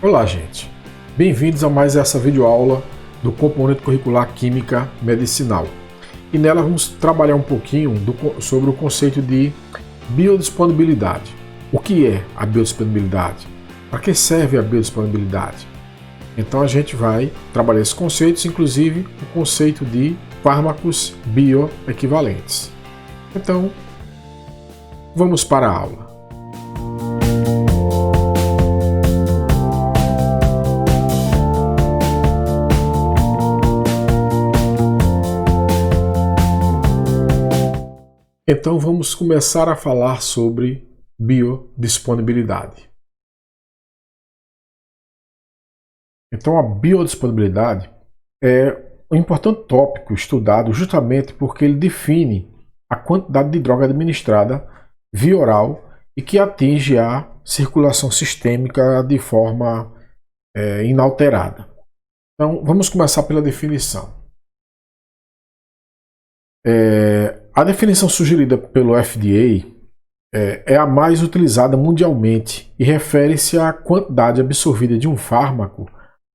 Olá, gente. Bem-vindos a mais essa videoaula do componente curricular Química Medicinal. E nela vamos trabalhar um pouquinho sobre o conceito de biodisponibilidade. O que é a biodisponibilidade? Para que serve a biodisponibilidade? Então a gente vai trabalhar esses conceitos, inclusive o conceito de fármacos bioequivalentes. Então, vamos para a aula. Então vamos começar a falar sobre biodisponibilidade. Então a biodisponibilidade é um importante tópico estudado justamente porque ele define a quantidade de droga administrada via oral e que atinge a circulação sistêmica de forma inalterada. Então vamos começar pela definição. A definição sugerida pelo FDA é a mais utilizada mundialmente e refere-se à quantidade absorvida de um fármaco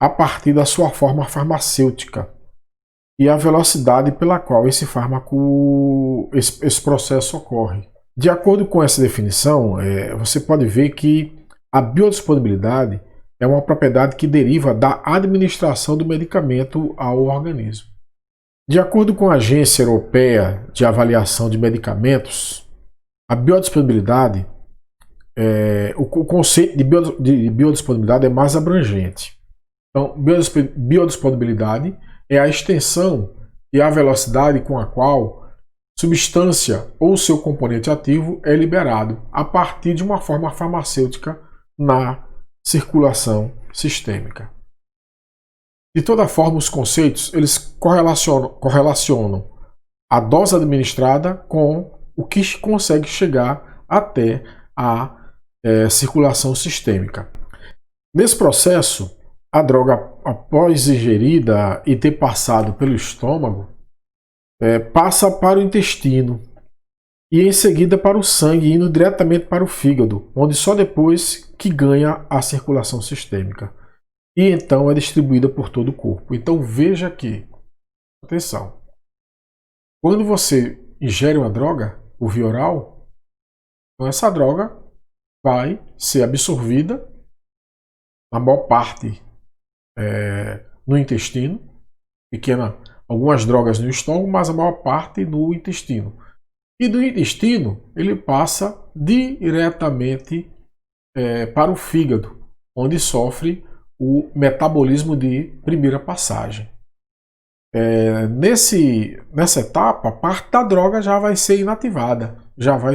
a partir da sua forma farmacêutica e à velocidade pela qual esse processo ocorre. De acordo com essa definição, você pode ver que a biodisponibilidade é uma propriedade que deriva da administração do medicamento ao organismo. De acordo com a Agência Europeia de Avaliação de Medicamentos, a biodisponibilidade, o conceito de biodisponibilidade é mais abrangente. Então, biodisponibilidade é a extensão e a velocidade com a qual substância ou seu componente ativo é liberado a partir de uma forma farmacêutica na circulação sistêmica. De toda forma, os conceitos eles correlacionam a dose administrada com o que consegue chegar até a circulação sistêmica. Nesse processo, a droga, após ingerida e ter passado pelo estômago, passa para o intestino e em seguida para o sangue, indo diretamente para o fígado, onde só depois que ganha a circulação sistêmica. E então é distribuída por todo o corpo. Então veja que, atenção, quando você ingere uma droga, o via oral, então essa droga vai ser absorvida, na maior parte no intestino, algumas drogas no estômago, mas a maior parte no intestino. E do intestino ele passa diretamente para o fígado, onde sofre o metabolismo de primeira passagem. Nessa etapa, parte da droga já vai ser inativada, já vai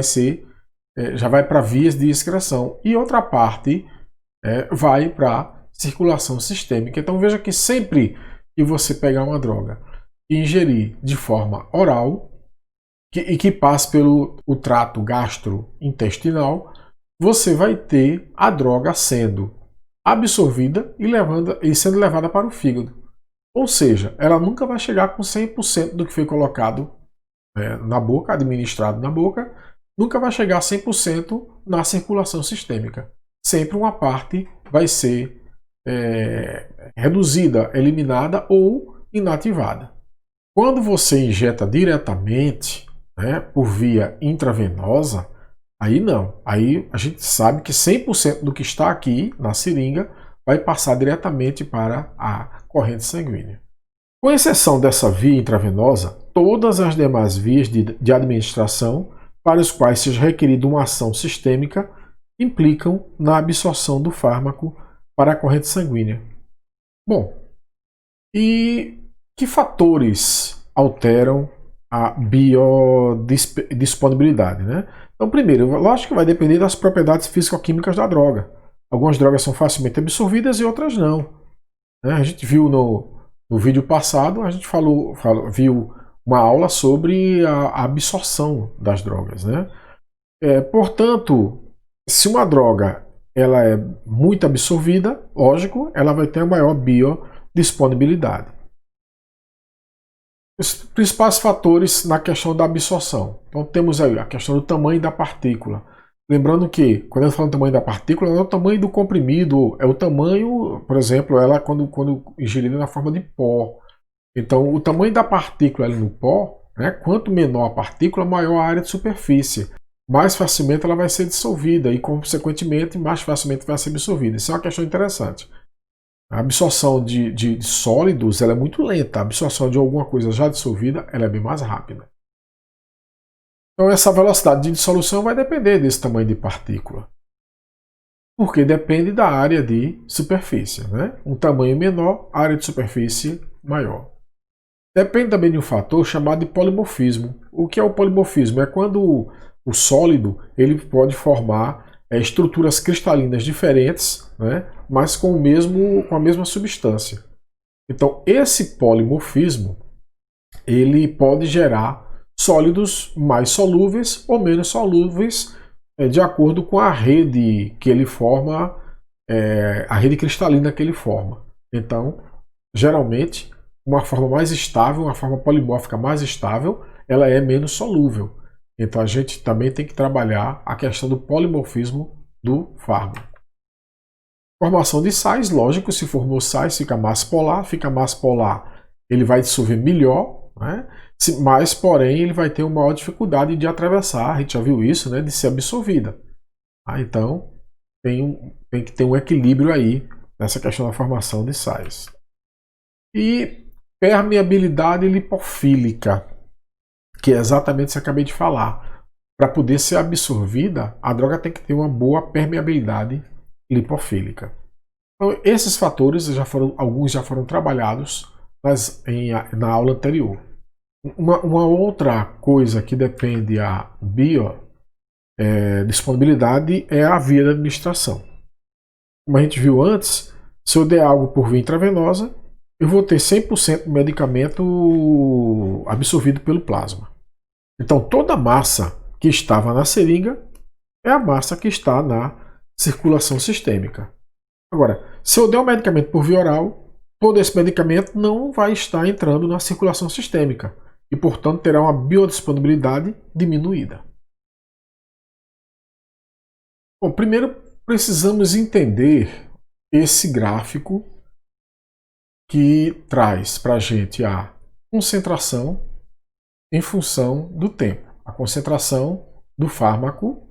para vias de excreção e outra parte vai para circulação sistêmica. Então veja que sempre que você pegar uma droga e ingerir de forma oral e que passe pelo trato gastrointestinal, você vai ter a droga sendo absorvida e sendo levada para o fígado. Ou seja, ela nunca vai chegar com 100% do que foi colocado na boca, administrado na boca, nunca vai chegar a 100% na circulação sistêmica. Sempre uma parte vai ser reduzida, eliminada ou inativada. Quando você injeta diretamente, por via intravenosa, aí não. Aí a gente sabe que 100% do que está aqui na seringa vai passar diretamente para a corrente sanguínea. Com exceção dessa via intravenosa, todas as demais vias de administração para os quais seja requerida uma ação sistêmica implicam na absorção do fármaco para a corrente sanguínea. Bom, e que fatores alteram a biodisponibilidade, né? Então, primeiro, lógico que vai depender das propriedades físico-químicas da droga. Algumas drogas são facilmente absorvidas e outras não. A gente viu no vídeo passado, a gente viu uma aula sobre a absorção das drogas, né? Portanto, se uma droga ela é muito absorvida, lógico, ela vai ter a maior biodisponibilidade. Os principais fatores na questão da absorção. Então temos aí a questão do tamanho da partícula. Lembrando que, quando eu falo tamanho da partícula, não é o tamanho do comprimido, é o tamanho, por exemplo, ela quando ingerida na forma de pó. Então, o tamanho da partícula ali no pó, né, quanto menor a partícula, maior a área de superfície. Mais facilmente ela vai ser dissolvida e, consequentemente, mais facilmente vai ser absorvida. Isso é uma questão interessante. A absorção de sólidos ela é muito lenta. A absorção de alguma coisa já dissolvida ela é bem mais rápida. Então, essa velocidade de dissolução vai depender desse tamanho de partícula. Porque depende da área de superfície. Né? Um tamanho menor, área de superfície maior. Depende também de um fator chamado de polimorfismo. O que é o polimorfismo? É quando o sólido ele pode formar estruturas cristalinas diferentes, né, mas com a mesma substância. Então, esse polimorfismo ele pode gerar sólidos mais solúveis ou menos solúveis de acordo com a rede que ele forma, a rede cristalina que ele forma. Então, geralmente, uma forma mais estável, uma forma polimórfica mais estável, ela é menos solúvel. Então a gente também tem que trabalhar a questão do polimorfismo do fármaco. Formação de sais, lógico, se formou sais, fica massa polar, ele vai dissolver melhor, né? Mas, porém, ele vai ter uma maior dificuldade de atravessar, a gente já viu isso, né? De ser absorvida. Então, tem que ter um equilíbrio aí nessa questão da formação de sais. E permeabilidade lipofílica, que é exatamente o que eu acabei de falar. Para poder ser absorvida, a droga tem que ter uma boa permeabilidade lipofílica. Então, esses fatores alguns já foram trabalhados na aula anterior. Uma outra coisa que depende da biodisponibilidade é a via de administração. Como a gente viu antes, se eu der algo por via intravenosa, eu vou ter 100% do medicamento absorvido pelo plasma. Então, toda a massa que estava na seringa é a massa que está na circulação sistêmica. Agora, se eu der o medicamento por via oral, todo esse medicamento não vai estar entrando na circulação sistêmica e, portanto, terá uma biodisponibilidade diminuída. Bom, primeiro precisamos entender esse gráfico que traz para a gente a concentração em função do tempo. A concentração do fármaco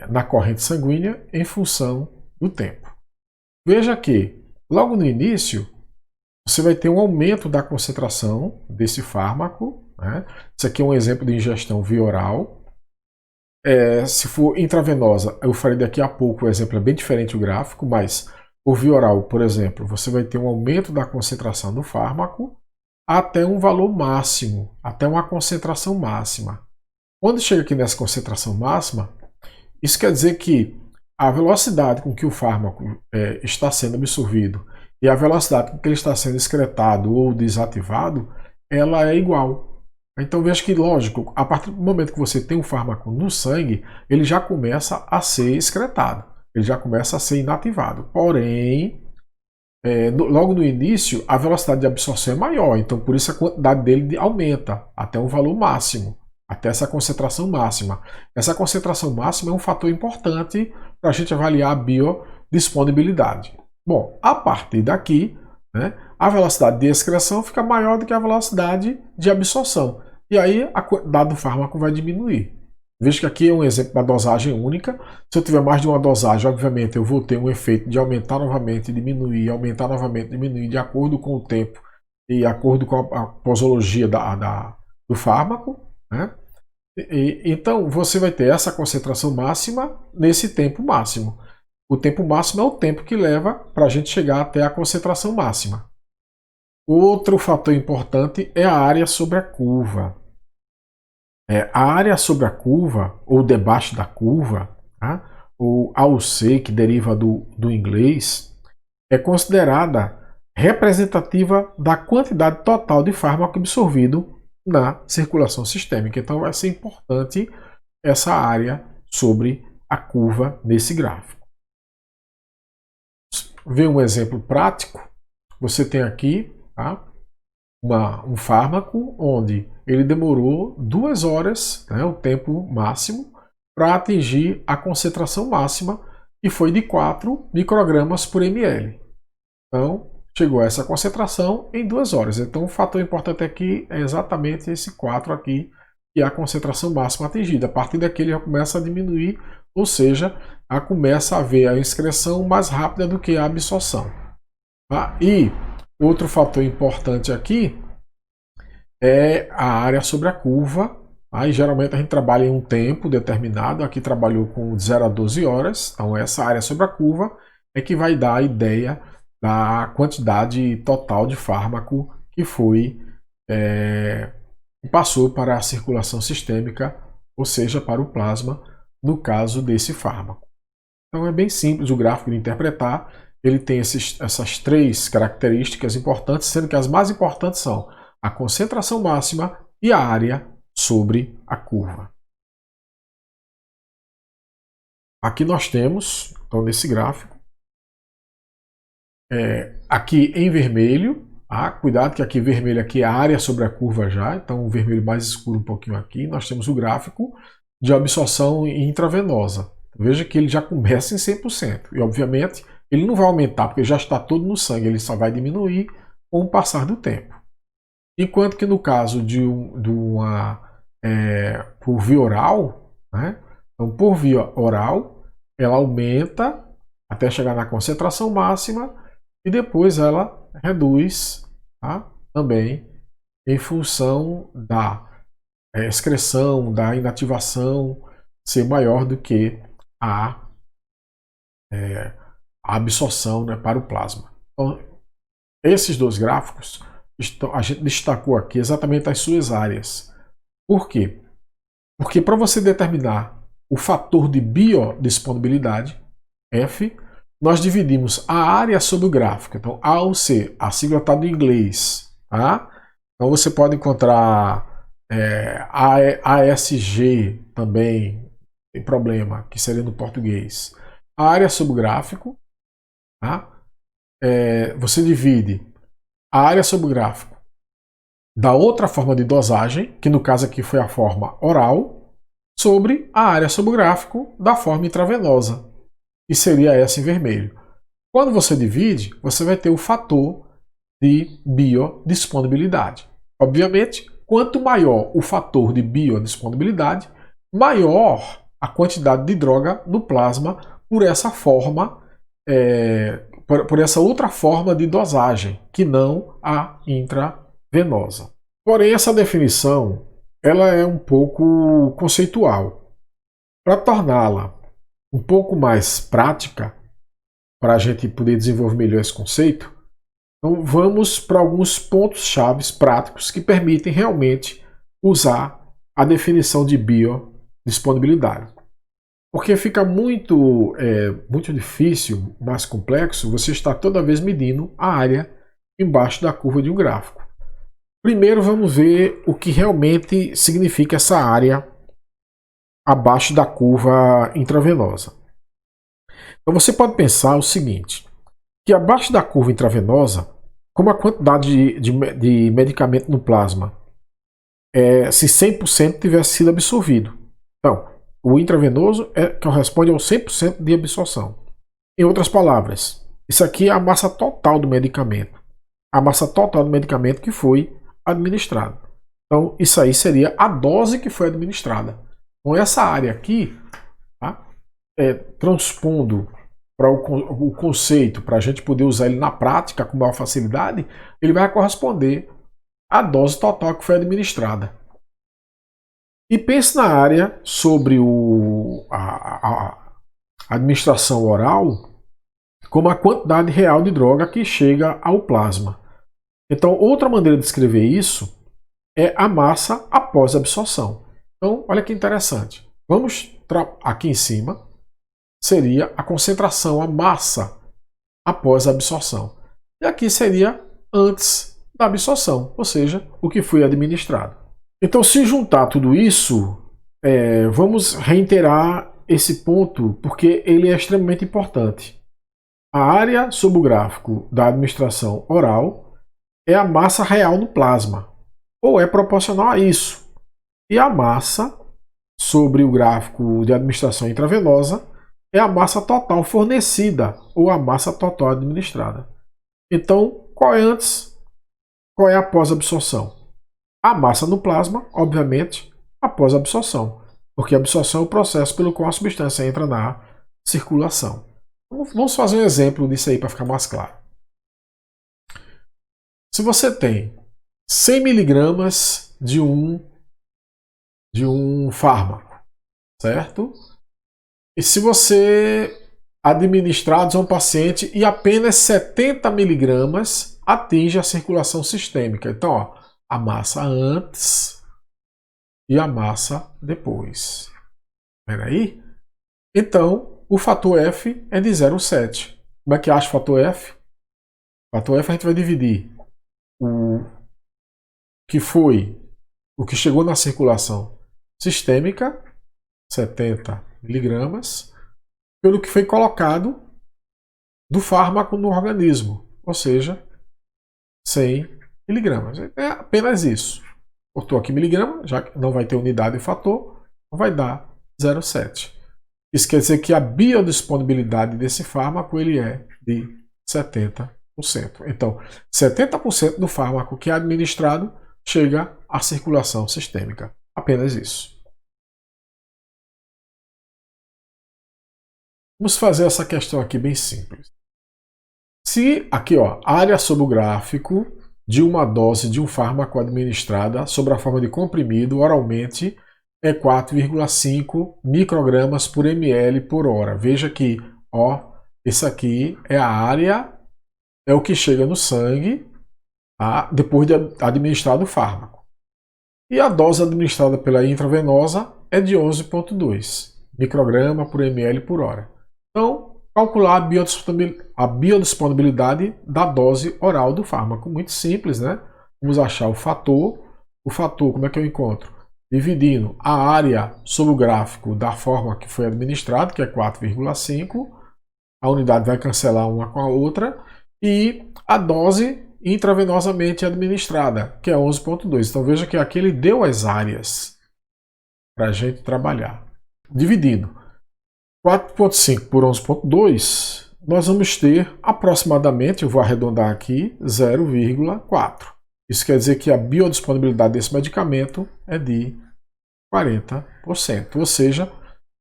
na corrente sanguínea em função do tempo. Veja que, logo no início, você vai ter um aumento da concentração desse fármaco. Né? Isso aqui é um exemplo de ingestão via oral. Se for intravenosa, eu farei daqui a pouco, o exemplo é bem diferente o gráfico, mas por via oral, por exemplo, você vai ter um aumento da concentração do fármaco até um valor máximo, até uma concentração máxima. Quando chega aqui nessa concentração máxima, isso quer dizer que a velocidade com que o fármaco está sendo absorvido e a velocidade com que ele está sendo excretado ou desativado, ela é igual. Então veja que, lógico, a partir do momento que você tem um fármaco no sangue, ele já começa a ser excretado, ele já começa a ser inativado. Porém, logo no início, a velocidade de absorção é maior, então por isso a quantidade dele aumenta até um valor máximo, até essa concentração máxima. Essa concentração máxima é um fator importante para a gente avaliar a biodisponibilidade. Bom, a partir daqui, né, a velocidade de excreção fica maior do que a velocidade de absorção. E aí a quantidade do fármaco vai diminuir. Veja que aqui é um exemplo da dosagem única. Se eu tiver mais de uma dosagem, obviamente eu vou ter um efeito de aumentar novamente, diminuir, aumentar novamente, diminuir, de acordo com o tempo e de acordo com a posologia do fármaco. Né? Então você vai ter essa concentração máxima nesse tempo máximo. O tempo máximo é o tempo que leva para a gente chegar até a concentração máxima. Outro fator importante é a área sobre a curva. A área sobre a curva, ou debaixo da curva, tá? Ou AUC, que deriva do inglês, é considerada representativa da quantidade total de fármaco absorvido na circulação sistêmica. Então vai ser importante essa área sobre a curva nesse gráfico. Ver um exemplo prático. Você tem aqui, tá, um fármaco onde ele demorou 2 horas, né, o tempo máximo, para atingir a concentração máxima, que foi de 4 microgramas por ml. Então, chegou a essa concentração em 2 horas. Então, o fator importante aqui é exatamente esse 4 aqui, que é a concentração máxima atingida. A partir daqui ele já começa a diminuir, ou seja, começa a haver a excreção mais rápida do que a absorção. Tá? E outro fator importante aqui é a área sobre a curva. Aí geralmente a gente trabalha em um tempo determinado, aqui trabalhou com 0 a 12 horas, então essa área sobre a curva é que vai dar a ideia da quantidade total de fármaco que passou para a circulação sistêmica, ou seja, para o plasma, no caso desse fármaco. Então é bem simples o gráfico de interpretar, ele tem essas 3 características importantes, sendo que as mais importantes são a concentração máxima e a área sobre a curva. Aqui nós temos, então nesse gráfico, aqui em vermelho, cuidado que aqui vermelho aqui é a área sobre a curva já, então o vermelho mais escuro um pouquinho aqui, nós temos o gráfico de absorção intravenosa. Veja que ele já começa em 100%, e obviamente ele não vai aumentar porque já está todo no sangue, ele só vai diminuir com o passar do tempo. Enquanto que no caso por via oral, né? Então por via oral, ela aumenta até chegar na concentração máxima e depois ela reduz, tá? Também em função da excreção, da inativação ser maior do que a absorção, né, para o plasma. Então, esses 2 gráficos a gente destacou aqui exatamente as suas áreas. Por quê? Porque para você determinar o fator de biodisponibilidade, F, nós dividimos a área sobre o gráfico. Então, A ou C, a sigla está no inglês. Tá? Então, você pode encontrar ASG também, tem problema, que seria no português. A área sobre o gráfico, tá? Você divide a área sobre o gráfico da outra forma de dosagem, que no caso aqui foi a forma oral, sobre a área sobre o gráfico da forma intravenosa, que seria essa em vermelho. Quando você divide, você vai ter o fator de biodisponibilidade. Obviamente, quanto maior o fator de biodisponibilidade, maior a quantidade de droga no plasma por essa forma, por essa outra forma de dosagem, que não a intravenosa. Porém, essa definição ela é um pouco conceitual. Para torná-la um pouco mais prática, para a gente poder desenvolver melhor esse conceito, então vamos para alguns pontos-chave práticos que permitem realmente usar a definição de biodisponibilidade. Porque fica muito difícil, mais complexo, você estar toda vez medindo a área embaixo da curva de um gráfico. Primeiro vamos ver o que realmente significa essa área abaixo da curva intravenosa. Então você pode pensar o seguinte, que abaixo da curva intravenosa, como a quantidade de medicamento no plasma, se 100% tivesse sido absorvido. Então, o intravenoso corresponde ao 100% de absorção. Em outras palavras, isso aqui é a massa total do medicamento. A massa total do medicamento que foi administrado. Então, isso aí seria a dose que foi administrada. Então, essa área aqui, tá, transpondo para o conceito, para a gente poder usar ele na prática com maior facilidade, ele vai corresponder à dose total que foi administrada. E pense na área sobre a administração oral como a quantidade real de droga que chega ao plasma. Então, outra maneira de escrever isso é a massa após a absorção. Então, olha que interessante. Vamos aqui em cima, seria a concentração, a massa após a absorção. E aqui seria antes da absorção, ou seja, o que foi administrado. Então, se juntar tudo isso, vamos reiterar esse ponto, porque ele é extremamente importante. A área sobre o gráfico da administração oral é a massa real no plasma, ou é proporcional a isso. E a massa sobre o gráfico de administração intravenosa é a massa total fornecida ou a massa total administrada. Então, qual é antes, qual é após a absorção? A massa no plasma, obviamente, após a absorção, porque a absorção é o processo pelo qual a substância entra na circulação. Vamos fazer um exemplo disso aí para ficar mais claro. Se você tem 100 miligramas de um fármaco, certo? E se você administrar a um paciente e apenas 70 miligramas atinge a circulação sistêmica. Então, ó, a massa antes e a massa depois. Espera aí? Então, o fator F é de 0,7. Como é que acha o fator F? O fator F a gente vai dividir o que chegou na circulação sistêmica, 70 miligramas, pelo que foi colocado do fármaco no organismo, ou seja, 100 miligramas. É apenas isso. Botou aqui miligrama, já que não vai ter unidade e fator, vai dar 0,7. Isso quer dizer que a biodisponibilidade desse fármaco ele é de 70%. Então, 70% do fármaco que é administrado chega à circulação sistêmica. Apenas isso. Vamos fazer essa questão aqui bem simples. Se aqui, ó, área sobre o gráfico de uma dose de um fármaco administrada sob a forma de comprimido oralmente é 4,5 microgramas por ml por hora. Veja que, ó, esse aqui é a área, é o que chega no sangue depois de administrado o fármaco. E a dose administrada pela intravenosa é de 11,2 micrograma por ml por hora. Então, calcular a biodisponibilidade da dose oral do fármaco. Muito simples, né? Vamos achar o fator. O fator, como é que eu encontro? Dividindo a área sobre o gráfico da forma que foi administrado, que é 4,5. A unidade vai cancelar uma com a outra. E a dose intravenosamente administrada, que é 11,2. Então veja que aqui ele deu as áreas para a gente trabalhar. Dividindo 4,5 por 11,2, nós vamos ter aproximadamente, eu vou arredondar aqui, 0,4. Isso quer dizer que a biodisponibilidade desse medicamento é de 40%. Ou seja,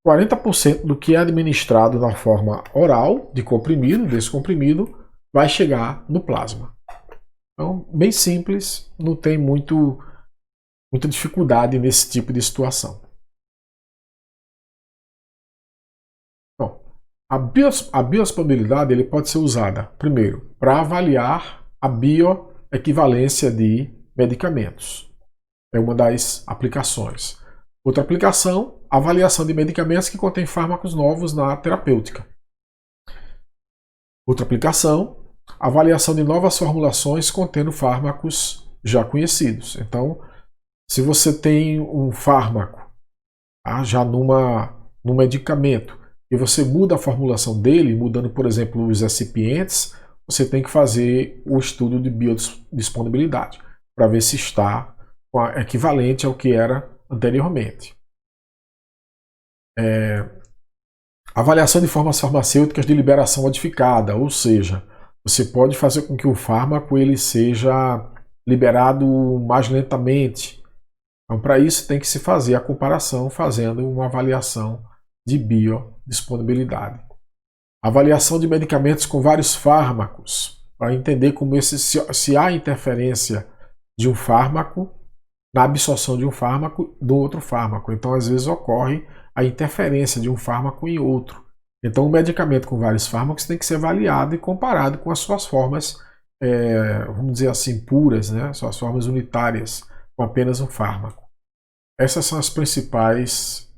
40% do que é administrado na forma oral, de comprimido, desse comprimido, vai chegar no plasma. Então, bem simples, não tem muita dificuldade nesse tipo de situação. Bom, a biodisponibilidade ele pode ser usada, primeiro, para avaliar a bioequivalência de medicamentos. É uma das aplicações. Outra aplicação, avaliação de medicamentos que contêm fármacos novos na terapêutica. Outra aplicação, avaliação de novas formulações contendo fármacos já conhecidos. Então, se você tem um fármaco já num medicamento e você muda a formulação dele, mudando, por exemplo, os recipientes, você tem que fazer o estudo de biodisponibilidade para ver se está equivalente ao que era anteriormente. Avaliação de formas farmacêuticas de liberação modificada, ou seja, você pode fazer com que o fármaco ele seja liberado mais lentamente. Então, para isso tem que se fazer a comparação fazendo uma avaliação de biodisponibilidade. Avaliação de medicamentos com vários fármacos, para entender como se há interferência de um fármaco na absorção de um fármaco do outro fármaco. Então, às vezes ocorre a interferência de um fármaco em outro. Então, um medicamento com vários fármacos tem que ser avaliado e comparado com as suas formas, vamos dizer assim, puras, né? Suas formas unitárias, com apenas um fármaco. Esses são os principais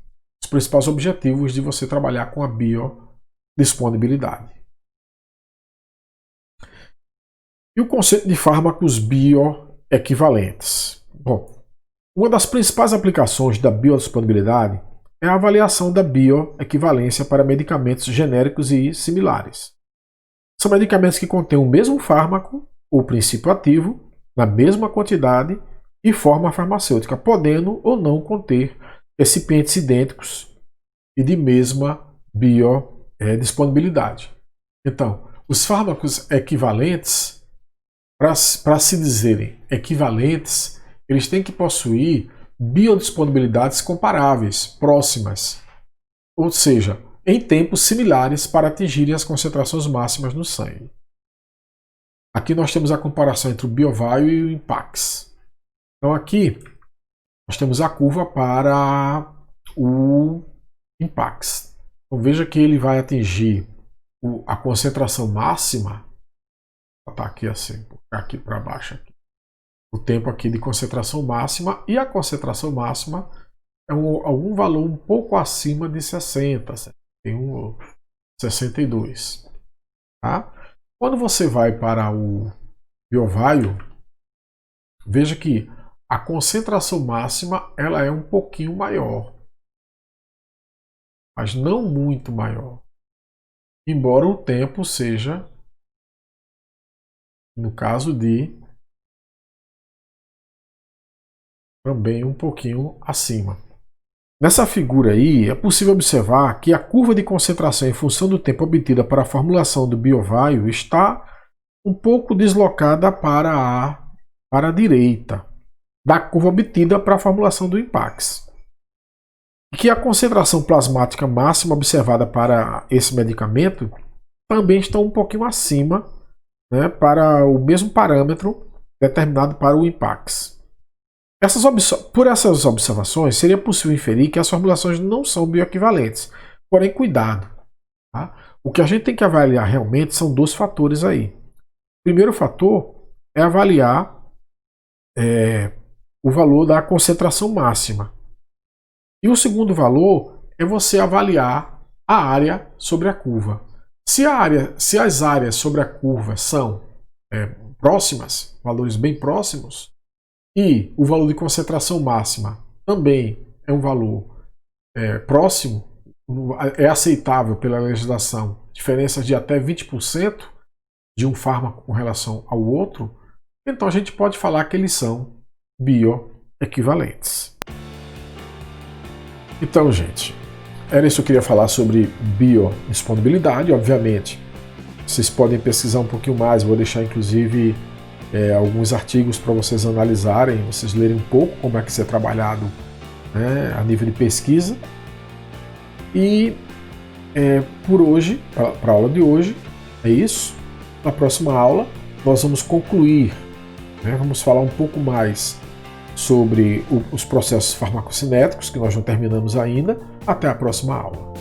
objetivos de você trabalhar com a biodisponibilidade. E o conceito de fármacos bioequivalentes? Bom, uma das principais aplicações da biodisponibilidade é a avaliação da bioequivalência para medicamentos genéricos e similares. São medicamentos que contêm o mesmo fármaco ou princípio ativo, na mesma quantidade e forma farmacêutica, podendo ou não conter recipientes idênticos e de mesma biodisponibilidade. Então, os fármacos equivalentes, para se dizerem equivalentes, eles têm que possuir biodisponibilidades comparáveis, próximas, ou seja, em tempos similares para atingirem as concentrações máximas no sangue. Aqui nós temos a comparação entre o BioVaio e o Impax. Então aqui nós temos a curva para o Impax. Então veja que ele vai atingir a concentração máxima, está aqui assim, aqui para baixo. Aqui. O tempo aqui de concentração máxima, e a concentração máxima é algum valor um pouco acima de 60, tem 62. Tá? Quando você vai para o BioVaio, veja que a concentração máxima ela é um pouquinho maior, mas não muito maior. Embora o tempo seja, no caso de, também um pouquinho acima. Nessa figura aí, é possível observar que a curva de concentração em função do tempo obtida para a formulação do BioVaio está um pouco deslocada para a direita da curva obtida para a formulação do Impax. E que a concentração plasmática máxima observada para esse medicamento também está um pouquinho acima, né, para o mesmo parâmetro determinado para o Impax. Por essas observações, seria possível inferir que as formulações não são bioequivalentes. Porém, cuidado. Tá? O que a gente tem que avaliar realmente são dois fatores aí. O primeiro fator é avaliar o valor da concentração máxima. E o segundo valor é você avaliar a área sobre a curva. Se as áreas sobre a curva são próximas, valores bem próximos, e o valor de concentração máxima também é um valor próximo, é aceitável pela legislação, diferenças de até 20% de um fármaco com relação ao outro, então a gente pode falar que eles são bioequivalentes. Então, gente, era isso que eu queria falar sobre biodisponibilidade. Obviamente, vocês podem pesquisar um pouquinho mais, vou deixar inclusive alguns artigos para vocês analisarem, vocês lerem um pouco como é que isso é trabalhado, né, a nível de pesquisa. E por hoje, para a aula de hoje, é isso. Na próxima aula nós vamos concluir, né, vamos falar um pouco mais sobre os processos farmacocinéticos, que nós não terminamos ainda. Até a próxima aula.